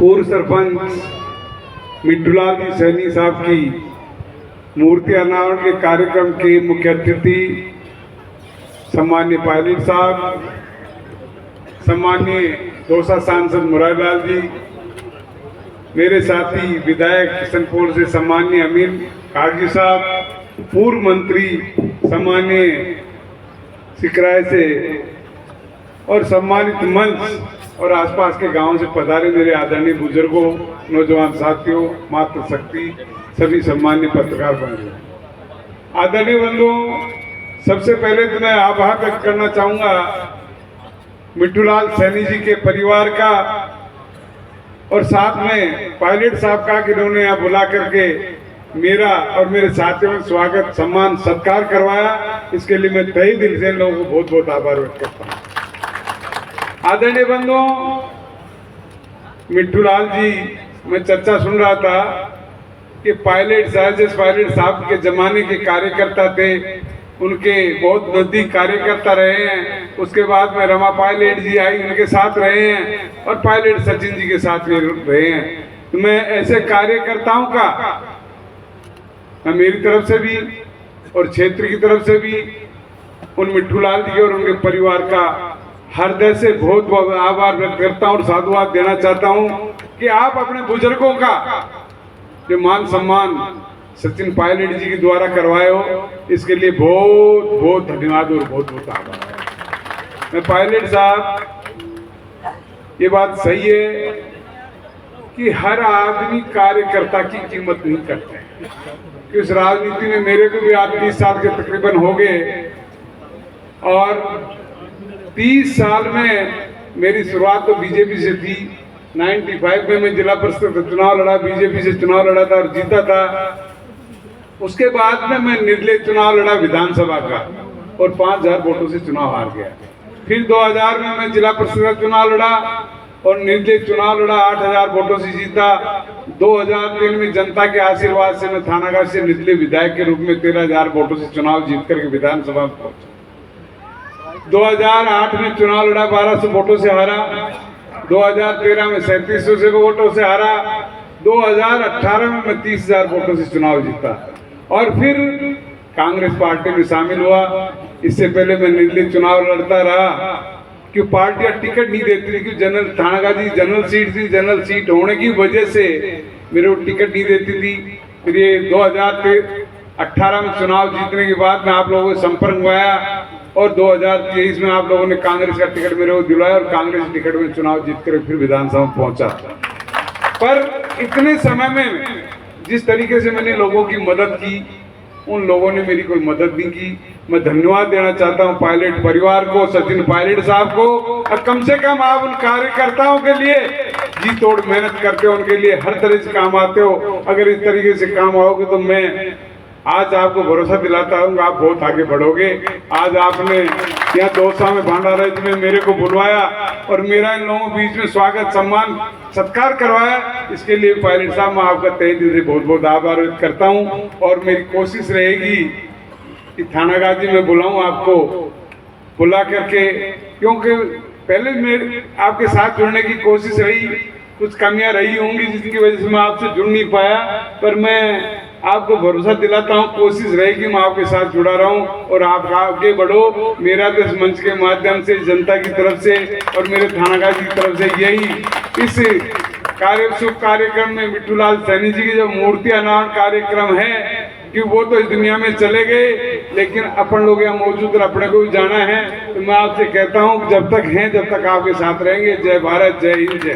पूर्व सरपंच मिट्टूलाल जी सैनी साहब की मूर्ति अनावरण के कार्यक्रम के मुख्य अतिथि सम्मान्य पायलट साहब, सम्मान्य दौसा सांसद मुरारीलाल जी, मेरे साथी विधायक किशनपुर से सम्मान्य अमीर कागजी साहब, पूर्व मंत्री सम्मान्य सिकराय से और सम्मानित मंच और आसपास के गांवों से पधारे मेरे आदरणीय बुजुर्गों, नौजवान साथियों, मातृशक्ति, सभी सम्मान्य पत्रकार बंधुओं, आदरणीय बंधुओं, सबसे पहले तो मैं आभार व्यक्त करना चाहूँगा मिट्टूलाल सैनी जी के परिवार का और साथ में पायलट साहब का कि इन्होंने यहाँ बुला करके मेरा और मेरे साथियों में स्वागत, सम्मान, सत्कार करवाया। इसके लिए मैं तहे दिल से इन लोगों को बहुत बहुत आभार व्यक्त करता हूँ। आदरणीय बंधुओं, मिट्टूलाल जी, मैं चर्चा सुन रहा था कि पायलट साहब के जमाने के कार्यकर्ता थे, उनके बहुत नजदीक कार्यकर्ता रहे हैं। उसके बाद में रमा पायलट जी आई, उनके साथ रहे हैं और पायलट सचिन जी के साथ भी रहे हैं। तो मैं ऐसे कार्यकर्ताओं का मैं मेरी तरफ से भी और क्षेत्र की तरफ से भी उन मिट्टूलाल जी और उनके परिवार का हृदय से बहुत बहुत आभार व्यक्त करता हूँ और साधुवाद देना चाहता हूँ कि आप अपने बुजुर्गों का जो मान सम्मान सचिन पायलट जी के द्वारा करवाए हो, इसके लिए बहुत बहुत धन्यवाद और बहुत बहुत आभार। मैं पायलट साहब, ये बात सही है कि हर आदमी कार्यकर्ता की कीमत नहीं करते कि उस राजनीति में मेरे को भी आज 30 साल के तकरीबन हो गए और 30 साल में मेरी शुरुआत तो बीजेपी से थी। 95 में मैं जिला परिषद का चुनाव लड़ा, बीजेपी से चुनाव लड़ा था और जीता था। उसके बाद में मैं निर्दलीय चुनाव लड़ा विधानसभा का और 5000 वोटों से चुनाव हार गया। फिर 2000 में मैं जिला परिषद का चुनाव लड़ा और निर्दलीय चुनाव लड़ा, 8000 वोटों से जीता। 2003 में जनता के आशीर्वाद से मैं थानागाजी से निर्दलीय विधायक के रूप में 13000 वोटों से चुनाव जीत करके विधानसभा में पहुंचा। 2008 में चुनाव लड़ा, 1200 वोटों से हारा। 2013 में 3700 वोटों से हारा। 2018 में मैं 30000 वोटों से चुनाव जीता और फिर कांग्रेस पार्टी में शामिल हुआ। इससे पहले मैं निर्दलीय चुनाव लड़ता रहा कि पार्टियां टिकट नहीं देती थी, कि जनरल थानागाजी जनरल सीट थी, जनरल सीट होने की वजह से मेरे को टिकट नहीं देती थी। फिर ये 2018 में चुनाव जीतने के बाद में आप लोगों से संपर्क में आया और 2023 में आप लोगों ने कांग्रेस का टिकट मेरे को दिलाया और कांग्रेस टिकट में चुनाव जीत कर फिर विधानसभा में पहुंचा। पर इतने समय में जिस तरीके से मैंने लोगों की मदद की, उन लोगों ने मेरी कोई मदद नहीं की। मैं धन्यवाद देना चाहता हूं पायलट परिवार को, सचिन पायलट साहब को, और कम से कम आप उन कार्यकर्ताओं के लिए जी तोड़ मेहनत करते हो, उनके लिए हर तरह से काम आते हो। अगर इस तरीके से काम आओगे तो मैं आज आपको भरोसा दिलाता हूँ आप बहुत आगे बढ़ोगे। आज आपने यहाँ दौसा में भंडारा में मेरे को बुलवाया और मेरा इन लोगों के बीच में स्वागत, सम्मान, सत्कार करवाया। इसके लिए पायलट साहब मैं आपका तहे दिल से बहुत बहुत आभार व्यक्त करता हूँ और मेरी कोशिश रहेगी कि थानागाजी में बुलाऊं आपको, बुला करके, क्योंकि पहले मेरे आपके साथ जुड़ने की कोशिश रही, कुछ कमियां रही होंगी जिसकी वजह से मैं आपसे जुड़ नहीं पाया, पर मैं आपको भरोसा दिलाता हूँ कोशिश रहेगी मैं आपके साथ जुड़ा रहूं और आप आगे बढ़ो। मेरा तो इस मंच के माध्यम से जनता की तरफ से और मेरे थानागाजी की तरफ से यही इस शुभ कार्यक्रम में मिट्टूलाल सैनी जी की जो मूर्ति अनावरण कार्यक्रम है कि वो तो इस दुनिया में चले गए, लेकिन अपन लोग यहाँ मौजूद और अपने को भी जाना है। तो मैं आपसे कहता हूँ जब तक हैं, जब तक आपके साथ रहेंगे। जय भारत, जय हिंद, जय।